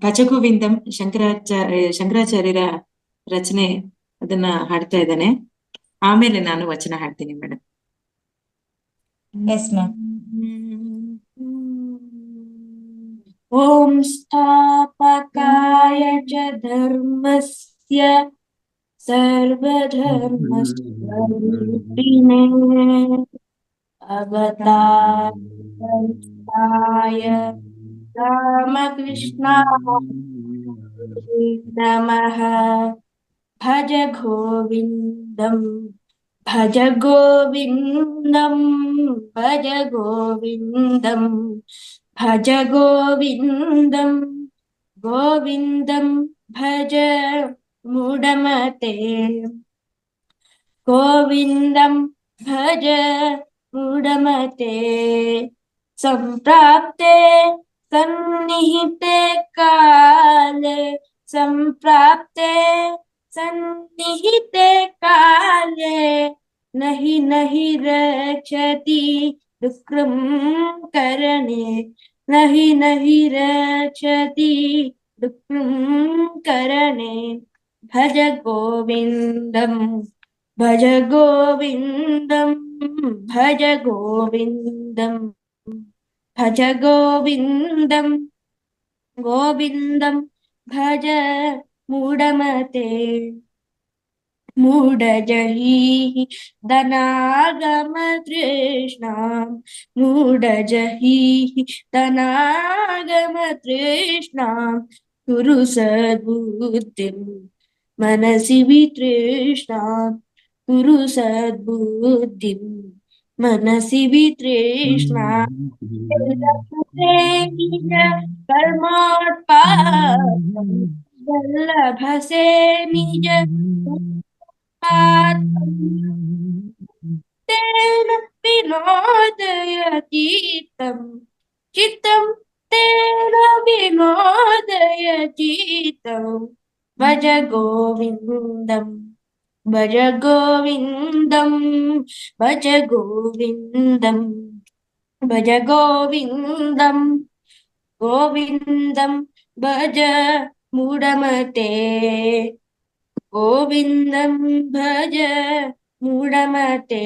ಭಜಗೋವಿಂದಂ ಶಂಕರಾಚಾರ್ಯರ ರಚನೆ. ಅದನ್ನ ಹಾಡ್ತಾ ಇದ್ದಾನೆ. ಆಮೇಲೆ ನಾನು ವಚನ ಹಾಡ್ತೀನಿ ಮೇಡಮ್. Yes ma'am. ಓಂ ಸ್ಥಾಪಕಾಯ ಚ ಧರ್ಮಸ್ಯ ಸರ್ವಧರ್ಮಸ್ವರೂಪಿಣೇ ಅವತಾರಾಯ ರಾಮಕೃಷ್ಣಾಯ ನಮಃ. ಭಜ ಗೋವಿಂದಂ ಭಜ ಗೋವಿಂದಂ ಭಜ ಗೋವಿಂದಂ ಭಜ ಗೋವಿಂದಂ ಗೋವಿಂದಂ ಭಜ ಮೂಢಮತೆ ಗೋವಿಂದಂ ಭಜ ಮೂಢಮತೆ. ಸಂಪ್ರಾಪ್ತೆ ಸನ್ನಿಹಿತೆ ಕಾಲೆ ಸಂಪ್ರಾಪ್ತೆ ಸನ್ನಿಹಿತೆ ಕಾಲೆ ನಹಿ ನಹಿ ರಕ್ಷತಿ ದುಃಖಂ ಕರಣೆ ನಹಿ ನಹಿ ರಕ್ಷತಿ ದುಃಖಂ ಕರಣೆ. ಭಜ ಗೋವಿಂದಂ ಭಜ ಗೋವಿಂದಂ ಭಜ ಗೋವಿಂದಂ ಭಜ ಗೋವಿಂದಂ ಗೋವಿಂದಂ ಭಜ ಮೂಢಮತೆ. ಮೂಢಜಹಿ ಧನಾಗಮ ತೃಷ್ಣಾಂ ಮೂಢಜಹಿ ಧನಾಗಮ ತೃಷ್ಣಾಂ ಕುರು ಸದ್ಬುದ್ಧಿಂ मनसि वितृष्णां कुरु सद्बुद्धिं मनसि वितृष्णां. कर्मोत्पादं वल्लभसे निज तेन विनोदयति चित्तं तेन विनोदयति चित्तं. भज गोविंदम भज गोविंदम भज गोविंदम भज गोविंदम गोविंदम भज मूढ़मते गोविंदम भज मूढ़मते.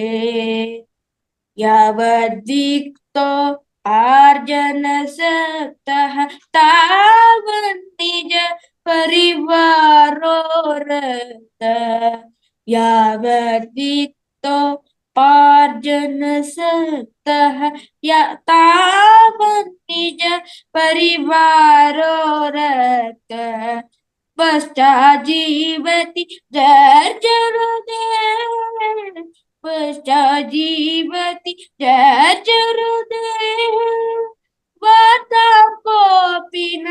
यावद्विक्तो आर्जन सक्तः तावन्निज परिवारो रत. यावद्विक्तो पार्जन सक्तः तावन्निज परिवारो रत. पश्चाजीवति जर्जरुदे पश्चाजीवति जर्जरुदे वार्ता कोऽपि न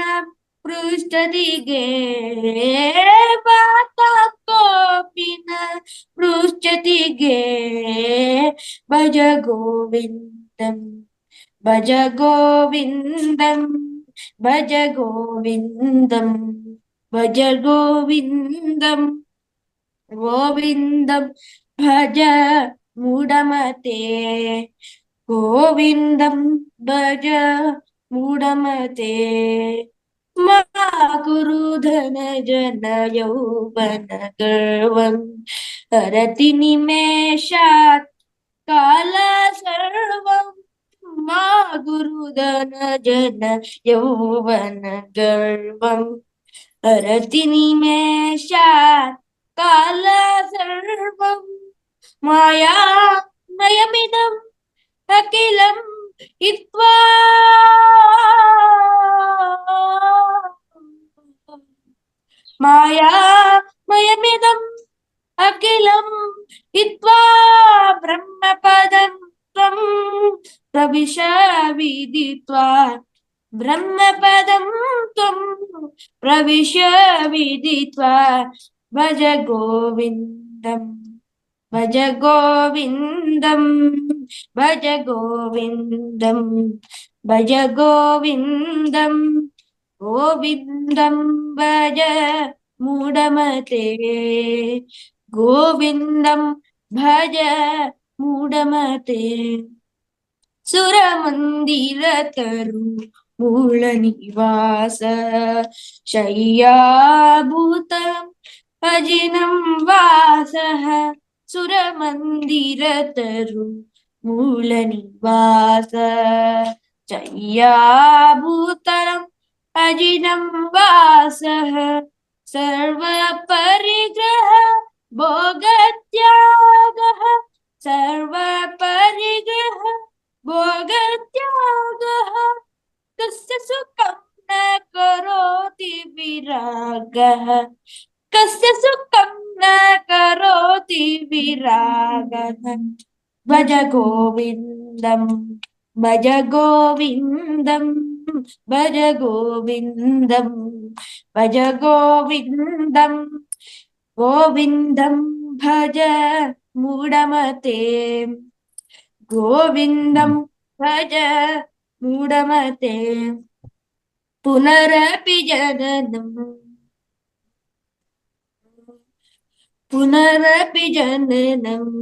पृष्ठदिगे वार्ता कोऽपि न पृष्ठदिगे. भज गोविंदं भज गोविंदं भज गोविंदं भज गोविंदं गोविंदं भज मूढ़मते गोविंदं भज मूढ़मते. मा कुरु धन जन यौवन गर्वं हरति निमेषात् काल सर्वं. मा गुरु धन जन यौवन गर्वं हरति निमेषात् काल सर्वं. मायामयमिदम् अखिलं हित्वा मायामयमिदम् अखिलं हित्वा ब्रह्मपदं त्वं प्रविश विदित्वा ब्रह्मपदं त्वं प्रविश विदित्वा. भज गोविंदं भज गोविंदं भज गोविंदं भज गोविंदं गोविंदं भज मूढ़मते गोविंदं भज मूढ़मते. सुरमंदिर तरु मूलनिवास शय्याभूतम् अजिनं वासः सुरमन्दिरतरु मूलनिवास शय्याभूतम् अजिनं वासः सर्वपरिग्रह भोगत्यागः सर्वपरिग्रह भोगत्यागः कस्य सुखं न करोति विरागः कस्य सुखं न करोति विरागः भज गोविन्दं भज गोविन्दं भज गोविन्दं भज गोविन्दं गोविन्दं भज मूढमते गोविन्दं भज मूढमते पुनरपि जननम् पुनरपि जननम्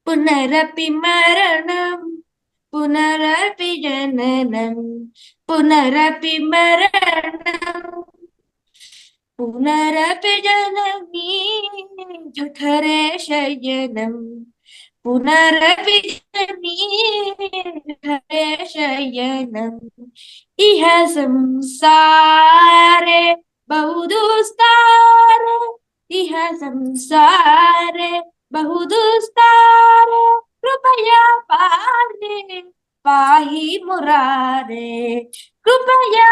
पुनरपि मरणम् पुनरपि जननम् पुनरपि मरणम् पुनरपि जननी जठरे शयनम् पुनरपि जननी जठरे शयनम् इह संसारे बहुदुस्तारे इह संसारे बहुदुस्तारे कृपया पाहि पाहि मुरारे कृपया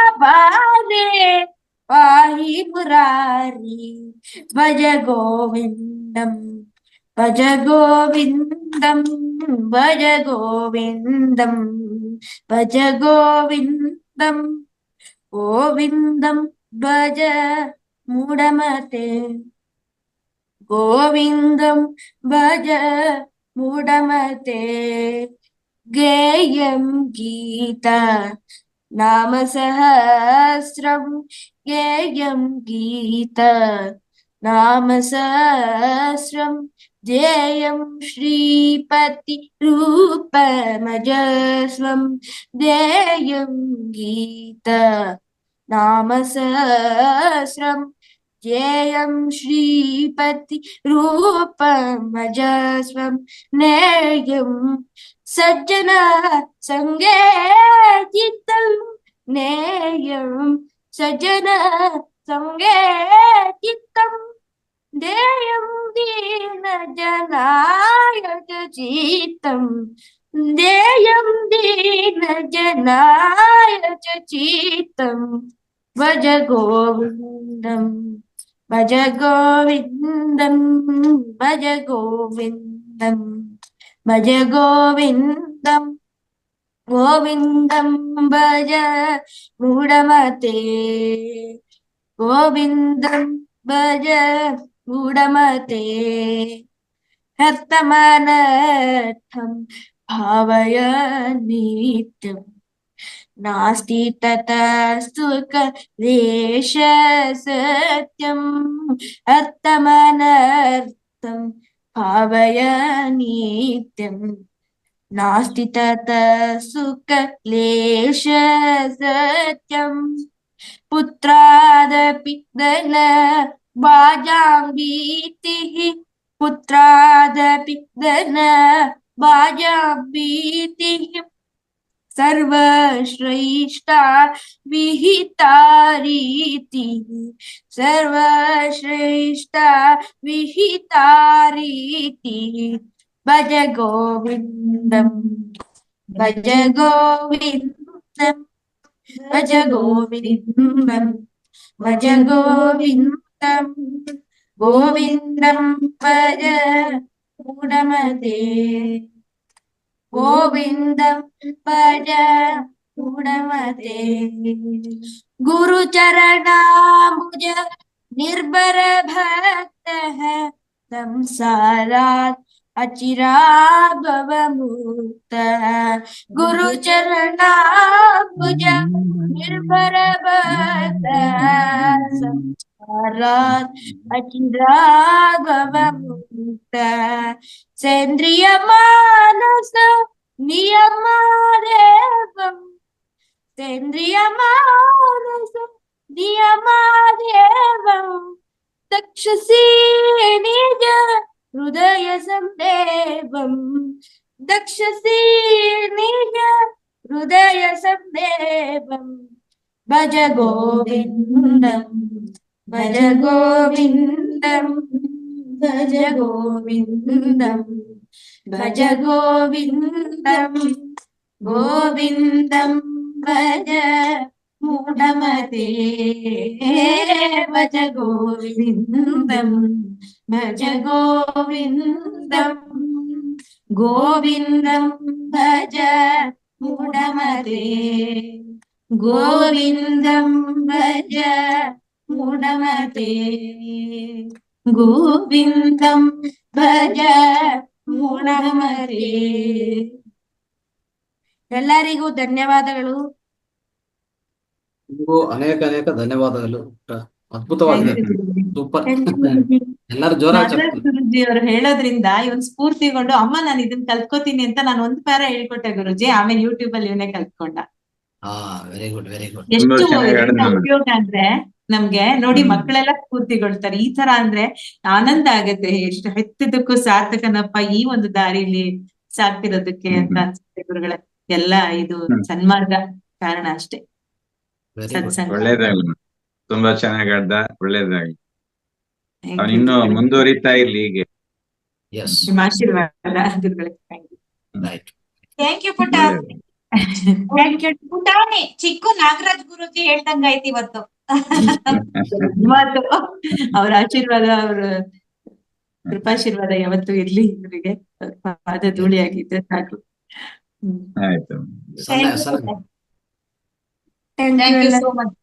पाहि मुरारी भज गोविन्दं भज गोविन्दं भज गोविन्दं भज गोविन्दं गोविन्दं भज मूढमते गोविन्दं भज मूढमते गेयं गीता नाम सहस्रं गेयं गीता नाम सहस्रं ध्येयं श्रीपति रूपमजस्वं ध्येयं गीता नाम सहस्रं ध्येयं श्रीपति रूपमजस्वं नेयं सज्जना संगे चित्तं नेयं सज्जना संगे चित्तं देयं दीनजनाय च चित्तं देयं दीनजनाय च चित्तं भज गोविन्दं भज गोविन्दं भज गोविन्दं भज गोविन्दं गोविन्दं भज मूढमते गोविन्दं भज मूढमते हर्तमानर्थं भावय नित्यं नास्ति ततः सुखलेश सत्यं हर्तमानर्थं भावय नित्यं नास्ति ततः सुखक्लेश सत्यम् पुत्रादपि धन भाजां भीतिः पुत्रादपि धन भाजां भीतिः सर्वश्रेष्ठा विहिता रीतिः सर्वश्रेष्ठा विहिता रीतिः भज गोविन्दं भज गोविन्दं भज गोविन्दं भज गोविन्दं गोविन्दं भज मूढमते गोविन्दं भज मूढमते गुरुचरणाम्बुज निर्भर भक्तः संसारात् अचिरात् भवमुक्तः गुरुचरणाम्बुज निर्भर भक्तः संसारात् अचिरात् भवमुक्तः सेन्द्रिय मानस नियमादेवम् सेन्द्रियमानस नियमादेवं तक्षसि निज हृदय संदेवं दक्षसि निज हृदय संदेवं भज गोविन्दं भज गोविन्दं भज गोविन्दं भज गोविन्दं गोविन्दं भज मूढमते भज गोविन्दं भज गोविन्दं गोविन्दं भज मूढमते गोविन्दं भज मूढमते गोविन्दं भज ಮೂಢಮತೆ. ಎಲ್ಲರಿಗೂ ಧನ್ಯವಾದಗಳು. ನಿಮಗೂ ಅನೇಕ ಅನೇಕ ಧನ್ಯವಾದಗಳು. ಅದ್ಭುತವಾಗಿದೆ, ಸೂಪರ್. ಎಲ್ಲರೂ ಜೋರಾಗಿ ಗುರುಜಿ ಅವರು ಹೇಳೋದ್ರಿಂದ ಇವನ್ ಸ್ಫೂರ್ತಿಗೊಂಡು ಅಮ್ಮ ನಾನು ಇದನ್ನ ಕಲ್ತ್ಕೋತೀನಿ ಅಂತ ನಾನು ಒಂದ್ ಪ್ಯಾರ ಹೇಳ್ಕೊಟ್ಟೆ ಗುರುಜಿ. ಆಮೇಲೆ ಯೂಟ್ಯೂಬ್ ಅಲ್ಲಿ ಇವನೇ ಕಲ್ತ್ಕೊಂಡ. Very good, very good. ಎಷ್ಟು ಉಪಯೋಗ ಅಂದ್ರೆ ನಮ್ಗೆ ನೋಡಿ ಮಕ್ಕಳೆಲ್ಲ ಸ್ಫೂರ್ತಿಗೊಳ್ತಾರೆ. ಈ ತರ ಅಂದ್ರೆ ಆನಂದ ಆಗತ್ತೆ. ಎಷ್ಟು ಹೆತ್ತಿದಕ್ಕೂ ಸಾರ್ಥಕನಪ್ಪ ಈ ಒಂದು ದಾರಿಲಿ ಸಾಕ್ತಿರೋದಕ್ಕೆ ಅಂತ ಅನ್ಸುತ್ತೆ ಗುರುಗಳೇ. ಎಲ್ಲ ಇದು ಸನ್ಮಾರ್ಗ ಕಾರಣ ಅಷ್ಟೇ. ಸತ್ಸಂಗ. ಒಳ್ಳೇದಾಗ್ಲಿ, ತುಂಬಾ ಚೆನ್ನಾಗಿ ಆಡ್ದ, ಒಳ್ಳೇದಾಗ್ಲಿ. ಇನ್ನು ಮುಂದುವರಿತಾ ಇರ್ಲಿ ಹೀಗೆ. ನಿಮ್ಮ ಆಶೀರ್ವಾದ ಗುರುಗಳೇ. ಥ್ಯಾಂಕ್ ಯು ಪುಟ್ಟ. ಪುಟಾಣಿ ಚಿಕ್ಕು ನಾಗರಾಜ್ ಗುರುಜಿ ಹೇಳ್ದಂಗಾಯ್ತು ಇವತ್ತು. ಅವ್ರ ಆಶೀರ್ವಾದ, ಅವ್ರ ಕೃಪಾಶೀರ್ವಾದ ಯಾವತ್ತೂ ಇರ್ಲಿ ಇವರಿಗೆ. ಪಾದ ಧೂಳಿ ಆಗಿದ್ರೆ ಸಾಕು. ಆಯ್ತು. Thank you so much.